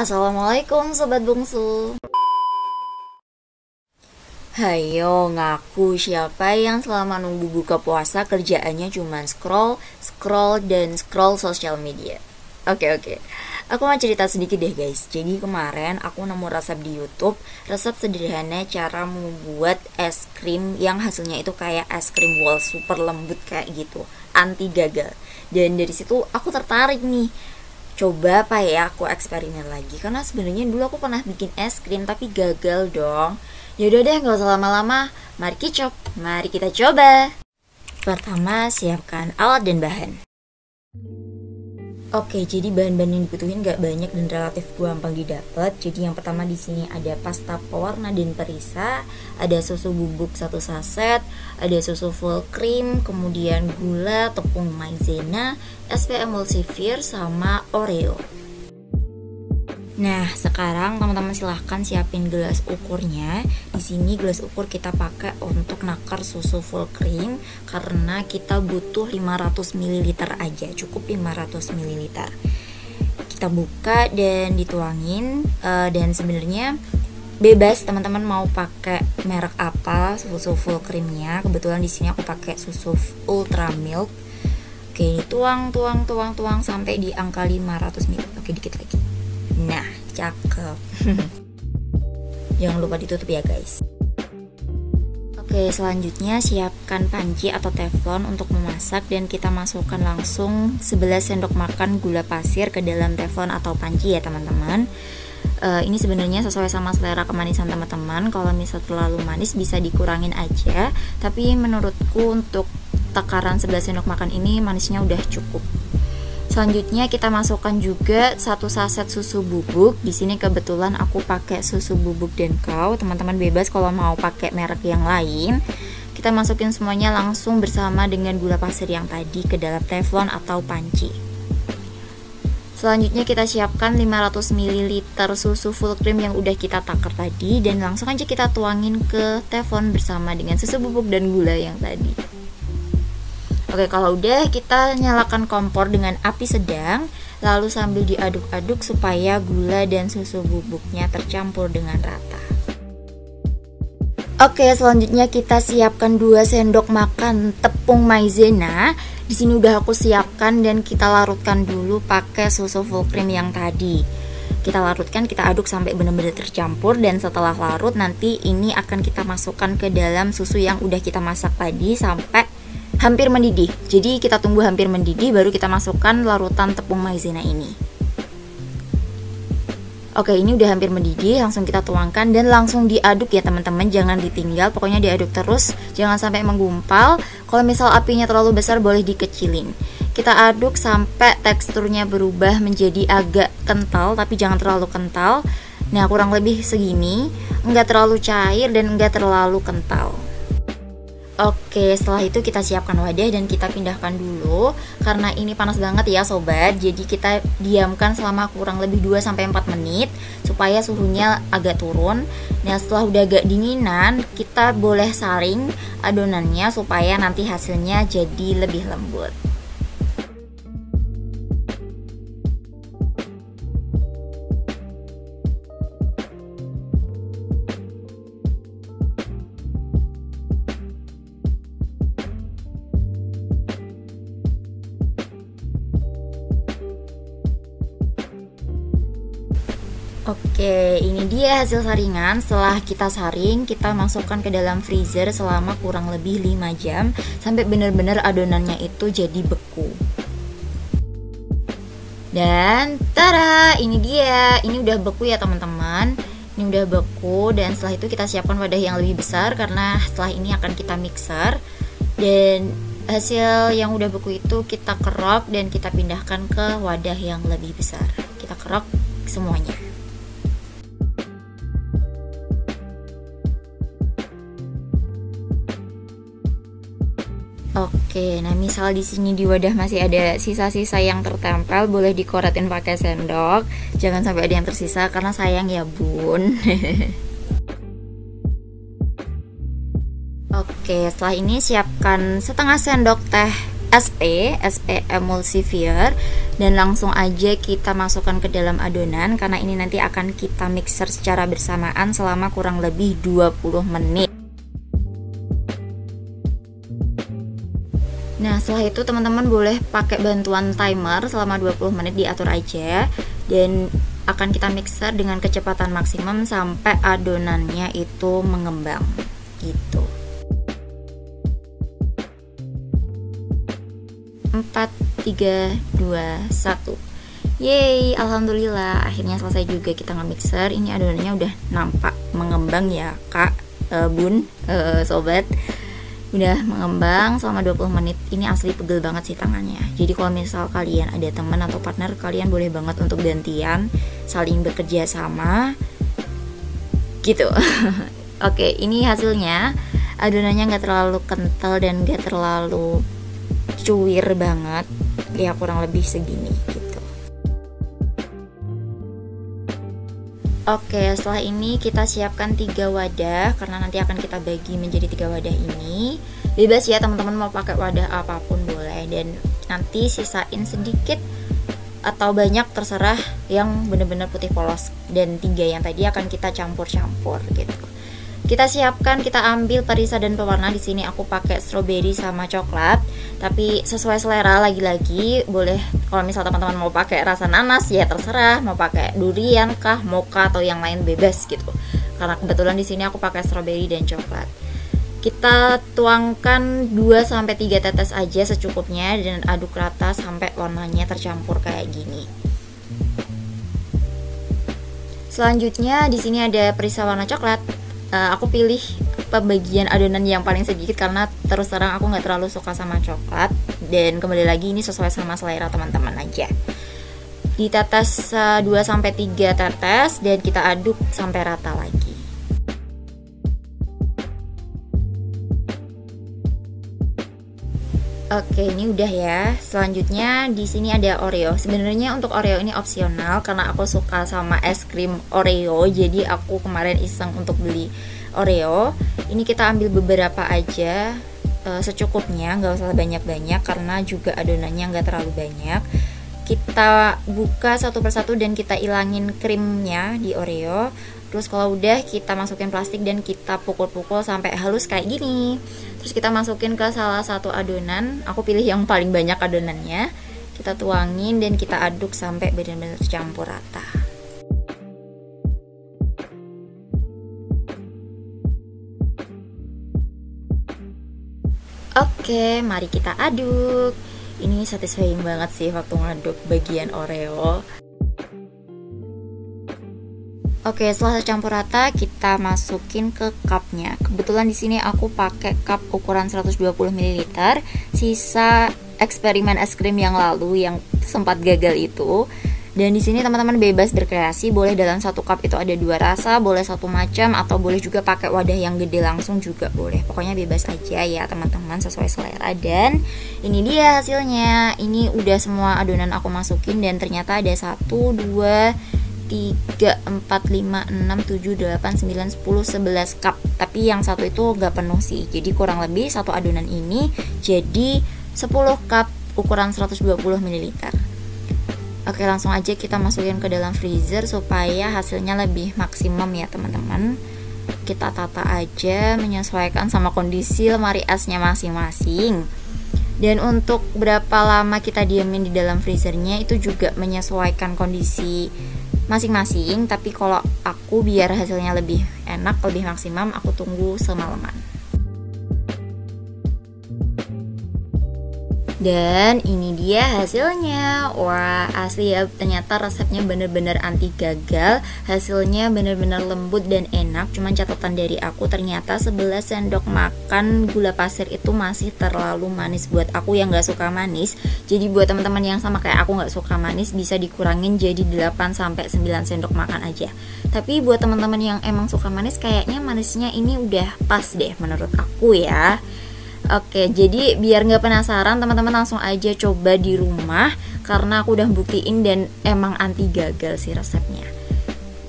Assalamualaikum Sobat Bungsu. Hayo ngaku siapa yang selama nunggu buka puasa kerjaannya cuma scroll, scroll, dan scroll sosial media. Oke. Aku mau cerita sedikit deh guys. Jadi kemarin aku nemu resep di YouTube, resep sederhana cara membuat es krim yang hasilnya itu kayak es krim wall super lembut kayak gitu, anti gagal. Dan dari situ aku tertarik nih. Coba apa ya aku eksperimen lagi, karena sebenarnya dulu aku pernah bikin es krim tapi gagal dong. Yaudah deh, gak usah lama-lama, mari kita coba. Pertama, siapkan alat dan bahan. Oke, jadi bahan-bahan yang dibutuhin gak banyak dan relatif gampang didapat. Jadi yang pertama di sini ada pasta pewarna dan perisa, ada susu bubuk 1 saset, ada susu full cream, kemudian gula, tepung maizena, SP emulsifir, sama Oreo. Nah, sekarang teman-teman silahkan siapin gelas ukurnya. Di sini gelas ukur kita pakai untuk nakar susu full cream karena kita butuh 500 ml aja, cukup 500 ml. Kita buka dan dituangin, dan sebenarnya bebas teman-teman mau pakai merek apa susu full creamnya. Kebetulan di sini aku pakai susu ultra milk. Oke, tuang sampai di angka 500 ml. Oke, dikit lagi. Nah, cakep. Jangan lupa ditutup ya guys. Oke, selanjutnya siapkan panci atau teflon untuk memasak dan kita masukkan langsung 11 sendok makan gula pasir ke dalam teflon atau panci ya teman-teman. Ini sebenarnya sesuai sama selera kemanisan teman-teman. Kalau misal terlalu manis bisa dikurangin aja, tapi menurutku untuk takaran 11 sendok makan ini manisnya udah cukup. Selanjutnya kita masukkan juga 1 saset susu bubuk. Di sini kebetulan aku pakai susu bubuk Denkau. Teman-teman bebas kalau mau pakai merek yang lain. Kita masukin semuanya langsung bersama dengan gula pasir yang tadi ke dalam teflon atau panci. Selanjutnya kita siapkan 500 ml susu full cream yang udah kita takar tadi dan langsung aja kita tuangin ke teflon bersama dengan susu bubuk dan gula yang tadi. Oke, kalau udah kita nyalakan kompor dengan api sedang, lalu sambil diaduk-aduk supaya gula dan susu bubuknya tercampur dengan rata. Oke, selanjutnya kita siapkan 2 sendok makan tepung maizena. Di sini udah aku siapkan dan kita larutkan dulu pakai susu full cream yang tadi. Kita larutkan, kita aduk sampai benar-benar tercampur dan setelah larut nanti ini akan kita masukkan ke dalam susu yang udah kita masak tadi sampai hampir mendidih. Jadi kita tunggu hampir mendidih baru kita masukkan larutan tepung maizena ini. Oke, ini udah hampir mendidih, langsung kita tuangkan dan langsung diaduk ya teman-teman, jangan ditinggal, pokoknya diaduk terus, jangan sampai menggumpal. Kalau misal apinya terlalu besar boleh dikecilin. Kita aduk sampai teksturnya berubah menjadi agak kental, tapi jangan terlalu kental. Nah, kurang lebih segini, enggak terlalu cair dan enggak terlalu kental. Oke, setelah itu kita siapkan wadah dan kita pindahkan dulu. Karena ini panas banget ya sobat, jadi kita diamkan selama kurang lebih 2-4 menit supaya suhunya agak turun. Nah, setelah udah agak dinginan, kita boleh saring adonannya supaya nanti hasilnya jadi lebih lembut. Oke, ini dia hasil saringan. Setelah kita saring, kita masukkan ke dalam freezer selama kurang lebih 5 jam sampai benar-benar adonannya itu jadi beku. Dan tada, ini dia. Ini udah beku ya teman-teman. Ini udah beku dan setelah itu kita siapkan wadah yang lebih besar karena setelah ini akan kita mixer. Dan hasil yang udah beku itu kita kerok dan kita pindahkan ke wadah yang lebih besar. Kita kerok semuanya. Oke, nah misal di sini di wadah masih ada sisa-sisa yang tertempel, boleh dikoretin pakai sendok. Jangan sampai ada yang tersisa karena sayang ya bun. Oke, setelah ini siapkan setengah sendok teh SP emulsifier, dan langsung aja kita masukkan ke dalam adonan karena ini nanti akan kita mixer secara bersamaan selama kurang lebih 20 menit. Nah, setelah itu teman-teman boleh pakai bantuan timer selama 20 menit, diatur aja, dan akan kita mixer dengan kecepatan maksimum sampai adonannya itu mengembang gitu. 4, 3, 2, 1. Yeay, alhamdulillah akhirnya selesai juga kita nge-mixer. Ini adonannya udah nampak mengembang ya kak, bun, sobat. Udah mengembang selama 20 menit. Ini asli pegel banget sih tangannya. Jadi kalau misal kalian ada teman atau partner, kalian boleh banget untuk gantian, saling bekerja sama gitu. Oke, ini hasilnya. Adonannya gak terlalu kental dan gak terlalu cuir banget, ya kurang lebih segini gitu. Oke, setelah ini kita siapkan 3 wadah karena nanti akan kita bagi menjadi 3 wadah ini. Bebas ya teman-teman, mau pakai wadah apapun boleh, dan nanti sisain sedikit atau banyak terserah, yang bener-bener putih polos, dan 3 yang tadi akan kita campur-campur gitu. Kita siapkan, kita ambil perisa dan pewarna. Di sini aku pakai strawberry sama coklat, tapi sesuai selera lagi-lagi. Boleh kalau misal teman-teman mau pakai rasa nanas ya terserah, mau pakai durian kah, mocha atau yang lain bebas gitu. Karena kebetulan di sini aku pakai strawberry dan coklat. Kita tuangkan 2-3 tetes aja secukupnya dan aduk rata sampai warnanya tercampur kayak gini. Selanjutnya di sini ada perisa warna coklat. Aku pilih pembagian adonan yang paling sedikit karena terus terang aku nggak terlalu suka sama coklat, dan kembali lagi ini sesuai sama selera teman-teman aja. Ditetes 2-3 tetes dan kita aduk sampai rata lagi. Oke, ini udah ya. Selanjutnya di sini ada Oreo. Sebenarnya untuk Oreo ini opsional karena aku suka sama es krim Oreo. Jadi aku kemarin iseng untuk beli Oreo. Ini kita ambil beberapa aja, secukupnya, nggak usah banyak-banyak karena juga adonannya nggak terlalu banyak. Kita buka satu persatu dan kita ilangin krimnya di Oreo. Terus kalau udah kita masukin plastik dan kita pukul-pukul sampai halus kayak gini. Terus kita masukin ke salah satu adonan. Aku pilih yang paling banyak adonannya. Kita tuangin dan kita aduk sampai benar-benar campur rata. Oke, mari kita aduk. Ini satisfying banget sih waktu ngaduk bagian Oreo. Oke, setelah campur rata, kita masukin ke cupnya. Kebetulan di sini aku pakai cup ukuran 120 ml, sisa eksperimen es krim yang lalu yang sempat gagal itu. Dan di sini teman-teman bebas berkreasi, boleh dalam satu cup itu ada 2 rasa, boleh satu macam, atau boleh juga pakai wadah yang gede langsung juga boleh. Pokoknya bebas aja ya teman-teman, sesuai selera. Dan ini dia hasilnya. Ini udah semua adonan aku masukin dan ternyata ada 1, 2, 3, 4, 5, 6, 7, 8, 9, 10, 11 cup. Tapi yang satu itu gak penuh sih. Jadi kurang lebih satu adonan ini jadi 10 cup ukuran 120 ml. Oke, langsung aja kita masukin ke dalam freezer supaya hasilnya lebih maksimum ya teman-teman. Kita tata aja menyesuaikan sama kondisi lemari esnya masing-masing. Dan untuk berapa lama kita diamin di dalam freezernya itu juga menyesuaikan kondisi masing-masing, tapi kalau aku biar hasilnya lebih enak, lebih maksimum, aku tunggu semalaman. Dan ini dia hasilnya. Wah, asli ya, ternyata resepnya bener-bener anti gagal. Hasilnya bener-bener lembut dan enak. Cuman catatan dari aku, ternyata 11 sendok makan gula pasir itu masih terlalu manis buat aku yang gak suka manis. Jadi buat teman-teman yang sama kayak aku gak suka manis, bisa dikurangin jadi 8-9 sendok makan aja. Tapi buat teman-teman yang emang suka manis, kayaknya manisnya ini udah pas deh menurut aku ya. Oke, jadi biar nggak penasaran, teman-teman langsung aja coba di rumah karena aku udah buktiin dan emang anti gagal sih resepnya.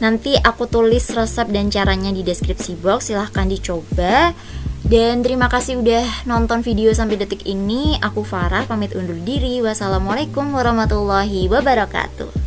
Nanti aku tulis resep dan caranya di deskripsi box, silahkan dicoba. Dan terima kasih udah nonton video sampai detik ini. Aku Farah pamit undur diri. Wassalamualaikum warahmatullahi wabarakatuh.